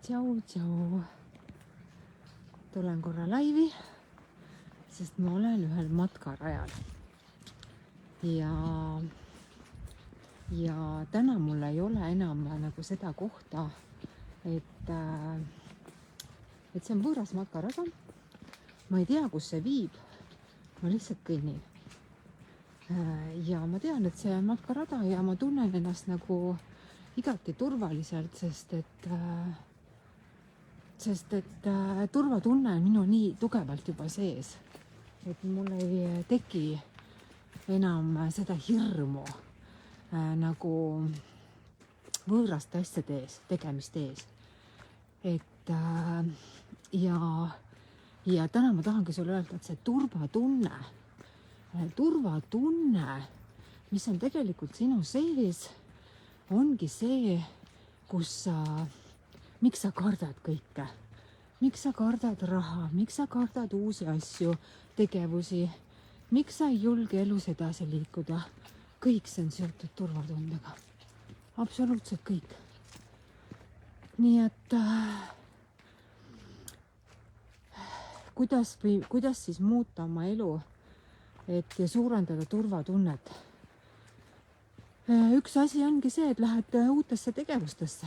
Tšau. Tulen korra laivi, sest ma olen ühel matkarajal. Ja täna mul ei ole enam nagu seda kohta, et see on võõras matkarada. Ma ei tea, kus see viib. Ma lihtsalt kõnnin. Ja ma tean, et see on matkarada ja ma tunnen ennast nagu igati turvaliselt, sest et turvatunne on minu nii tugevalt juba sees, et mul ei teki enam seda hirmu nagu võõraste asjade ees, tegemiste ees. Ja täna ma tahangi sulle öelda, et see turvatunne, mis on tegelikult sinu sees, ongi see, miks sa kardad kõike, miks sa kardad raha, miks sa kardad uusi asju, tegevusi, miks sa ei julge elus edasi liikuda. Kõik see on seotud turvatundega. Absoluutselt kõik. Nii et kuidas siis muuta oma elu, et suurendada turvatunnet? Üks asi ongi see, et lähed uutesse tegevustesse.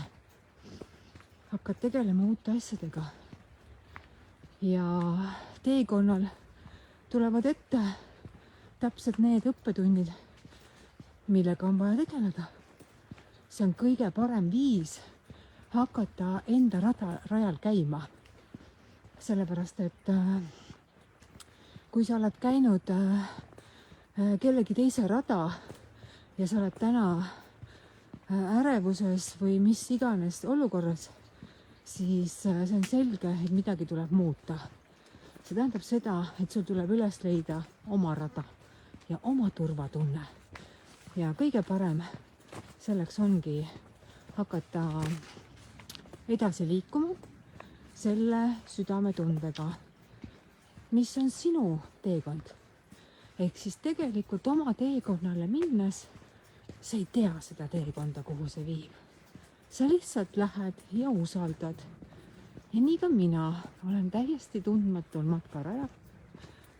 Hakkad tegelema uute asjadega. Ja teekonnal tulevad ette täpselt need õppetunnid, millega on vaja tegeleda. See on kõige parem viis hakata enda rajal käima. Sellepärast, et kui sa oled käinud kellegi teise rada ja sa oled täna ärevuses või mis iganes olukorras, siis see on selge, et midagi tuleb muuta. See tähendab seda, et sul tuleb üles leida oma rada ja oma turvatunne. Ja kõige parem selleks ongi hakata edasi liikuma selle südametundega, mis on sinu teekond. Ehk siis tegelikult oma teekonnale minnes sa ei tea seda teekonda, kuhu see viib. Sa lihtsalt lähed ja usaldad. Ja nii ka mina olen täiesti tundmatul matkarajal.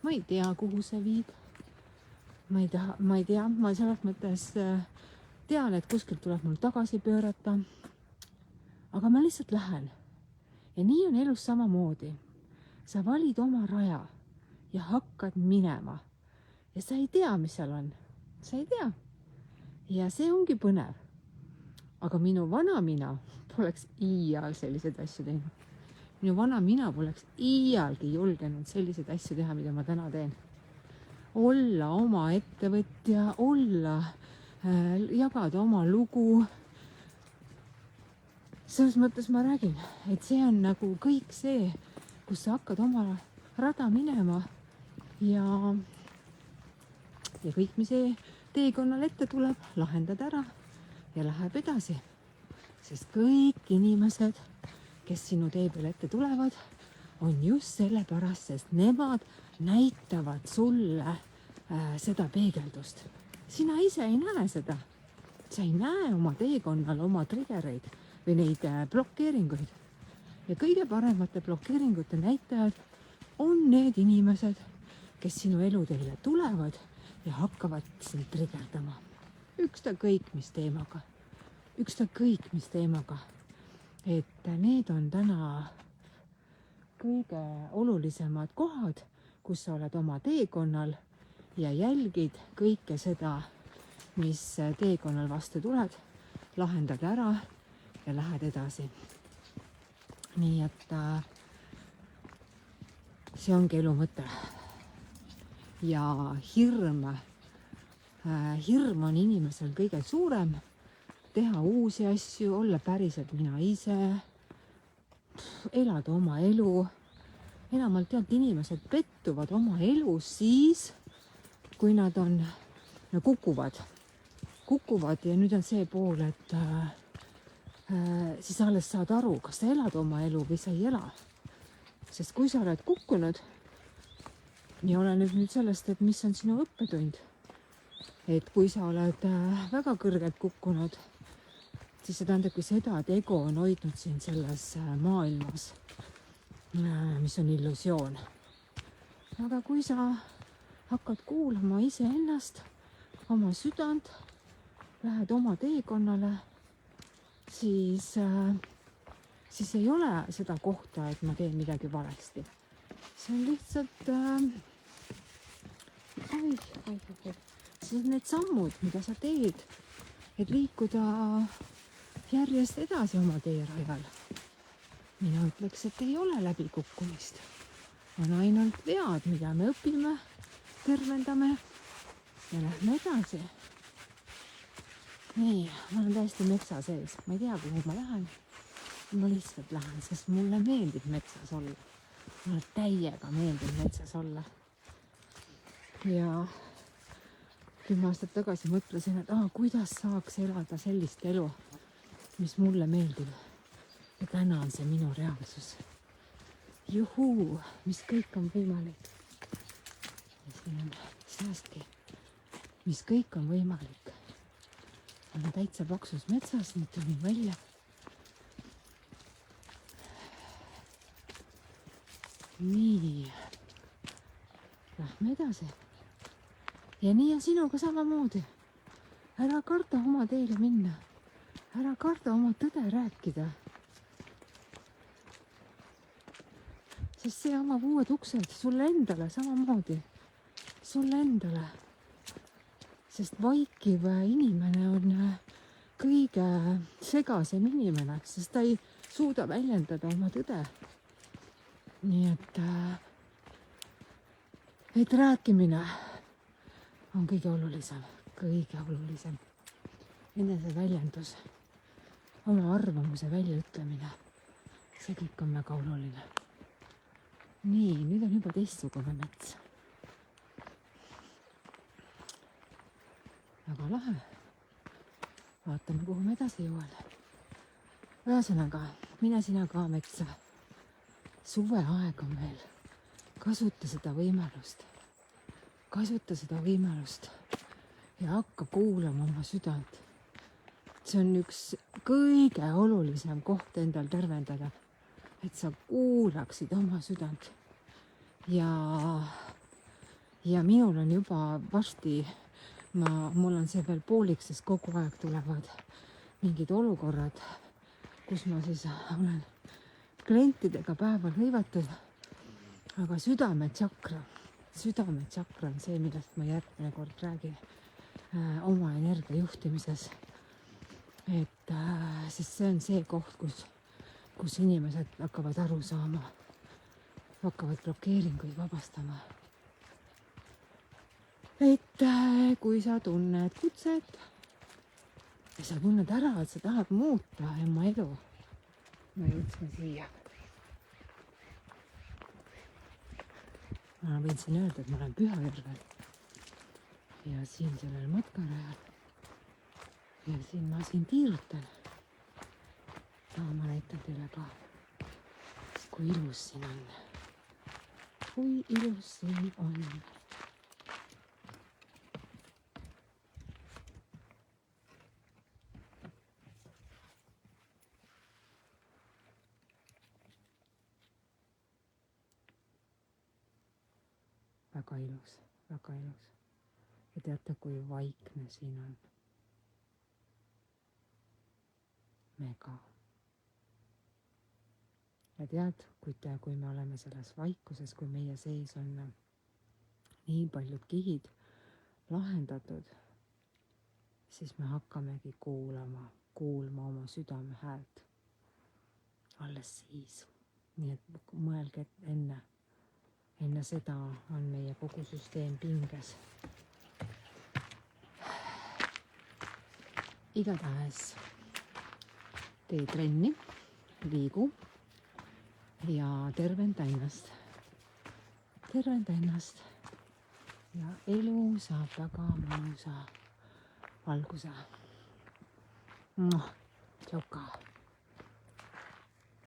Ma ei tea, kuhu see viib. Ma ei tea, ma selles mõttes tean, et kuskilt tuleb mul tagasi pöörata. Aga ma lihtsalt lähen. Ja nii on elus samamoodi. Sa valid oma raja ja hakkad minema. Ja sa ei tea, mis seal on. Sa ei tea. Ja see ongi põnev. Aga minu vana mina poleks iial selliseid asju teinud. Minu vana mina poleks iialgi julgenud selliseid asju teha, mida ma täna teen. Olla oma ettevõtja, jagada oma lugu. Selles mõttes ma räägin, et see on nagu kõik see, kus sa hakkad oma rada minema ja kõik, mis teekonnal ette tuleb, lahendad ära ja läheb edasi. Sest kõik inimesed, kes sinu tee peal ette tulevad, on just sellepärast, sest nemad näitavad sulle seda peegeldust. Sina ise ei näe seda. Sa ei näe oma teekonnal oma triggereid või neid blokeeringuid. Ja kõige paremate blokeeringute näitajad on need inimesed, kes sinu eluteele tulevad ja hakkavad sind triggerdama. Ükskõik mis teemaga. Et need on täna kõige olulisemad kohad, kus sa oled oma teekonnal ja jälgid kõike seda, mis teekonnal vastu tuled, lahendad ära ja lähed edasi. Nii et see ongi elu mõte. Ja hirm on inimesel kõige suurem, teha uusi asju, olla päriselt mina ise, elada oma elu. Enamalt tead, inimesed pettuvad oma elus siis, kui nad kukuvad ja nüüd on see pool, et siis alles saad aru, kas sa elad oma elu või sa ei ela. Sest kui sa oled kukkunud ja oleneb nüüd sellest, et mis on sinu õppetund. Et kui sa oled väga kõrgelt kukkunud, siis see tähendabki seda, et ego on hoidnud sind selles maailmas, mis on illusioon. aga kui sa hakkad kuulama iseennast, oma südant, lähed oma teekonnale, siis ei ole seda kohta, et ma teen midagi valesti. see on lihtsalt siis need sammud, mida sa teed, et liikuda järjest edasi oma teerajal. mina ütleks, et ei ole läbikukkumist. on ainult vead, mida me õpime, tervendame ja lähme edasi. nii, ma olen täiesti metsa sees, ma ei tea, kuhu ma lähen. ma lihtsalt lähen, sest mulle meeldib metsas olla. mulle täiega meeldib metsas olla. ja 10 aastat tagasi mõtlesin, et kuidas saaks elada sellist elu, mis mulle meeldib. ja täna on see minu reaalsus. juhuu, mis kõik on võimalik. ja siin on säästki, mis kõik on võimalik. olen täitsa paksus metsas, nüüd tulin välja. nii, lähme edasi. ja nii on sinuga samamoodi. ära karda oma teele minna. ära karda oma tõde rääkida. sest see avab uued uksed sulle endale samamoodi. sulle endale. sest vaikiv inimene on kõige segasem inimene, sest ta ei suuda väljendada oma tõde. nii et rääkimine on kõige olulisem. eneseväljendus, oma arvamuse väljaütlemine, see kõik on väga oluline. nii, nüüd on juba teistsugune mets. väga lahe. vaatame, kuhu me edasi jõuame. ühesõnaga, mine sina ka metsa. suveaeg on veel. kasuta seda võimalust. Ja hakka kuulama oma südant. see on üks kõige olulisem koht endal tervendada. et sa kuulaksid oma südant. ja minul on juba varsti, mul on see veel pooliks, sest kogu aeg tulevad mingid olukorrad, kus ma siis olen klientidega päeval hõivatud. aga südametšakra on see, millest ma järgmine kord räägin oma energia juhtimises. et siis see on see koht, kus inimesed hakkavad aru saama, hakkavad blokeeringuid vabastama. et kui sa tunned kutset ja sa tunned ära, et sa tahad muuta oma elu. ma jõudsin siia. ma võin siin öelda, et ma olen Pühajärvel ja siin sellel matkarajal ja siin ma tiirutan. ma näitan teile ka, kui ilus siin on. kui ilus siin on. väga ilus. ja teate, kui vaikne siin on? mega. ja tead, kui me oleme selles vaikuses, kui meie sees on nii paljud kihid lahendatud, siis me hakkamegi kuulma oma südame häält. alles siis. nii et mõelge, et enne seda on meie kogu süsteem pinges. igatahes tee trenni, liigu ja tervenda ennast. ja elu saab väga mõnusa alguse. Tšauka.